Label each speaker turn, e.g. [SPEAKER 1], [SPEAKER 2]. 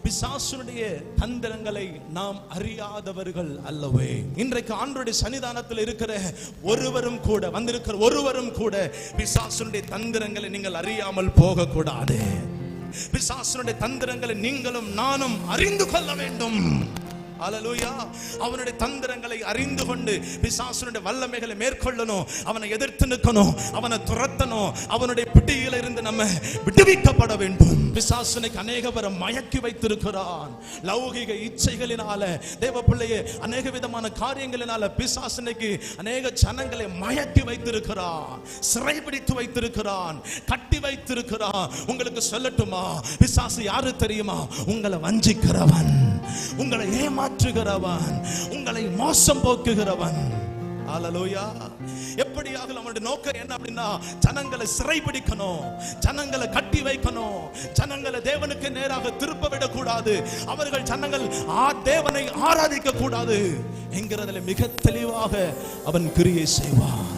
[SPEAKER 1] பிசாசுடைய தந்திரங்களை நாம் அறியாதவர்கள் அல்லவே. இன்றைக்கு ஆண்டவருடைய சன்னிதானத்தில் இருக்கிற ஒருவரும் கூட, வந்திருக்கிற ஒருவரும் கூட பிசாசுடைய தந்திரங்களை நீங்கள் அறியாமல் போக கூடாது. பிசாசுடைய தந்திரங்களை நீங்களும் நானும் அறிந்து கொள்ள வேண்டும். அல்லேலூயா. அவனுடைய தந்திரங்களை அறிந்து கொண்டு பிசாசுடைய வல்லமைகளை மேற்கொள்ளணும். அவனை எதிர்த்து நிற்கணும், அவனை துரத்தணும். அவனுடைய பிடியில இருந்து நம்ம விடுவிக்கப்பட வேண்டும். பிசாசுக்கு அநேக பேரை மயக்கி வைத்திருக்கிறான். லௌகிக இச்சைகளினால, தேவ பிள்ளையே, அநேக விதமான காரியங்களினால பிசாசுக்கு அநேக ஜனங்களை மயக்கி வைத்திருக்கிறான், சிறைபிடித்து வைத்திருக்கிறான், கட்டி வைத்திருக்கிறான். உங்களுக்கு சொல்லட்டுமா, பிசாசு யாரு தெரியுமா? உங்களை வஞ்சிக்கிறவன், உங்களை ஏமாற்றுகிறவன், உங்களை மோசம் போக்குகிறவன். அல்லேலூயா. எப்படியாக அவனுடைய நோக்கம் என்ன அப்படின்னா, ஜனங்களை சிறைபிடிக்கணும், ஜனங்களை கட்டி வைக்கணும், ஜனங்களை தேவனுக்கு நேராக திருப்ப விடக்கூடாது, அவர்கள் ஜனங்கள் தேவனை ஆராதிக்க கூடாது என்கிறதில் மிக தெளிவாக அவன் கிரியை செய்வான்.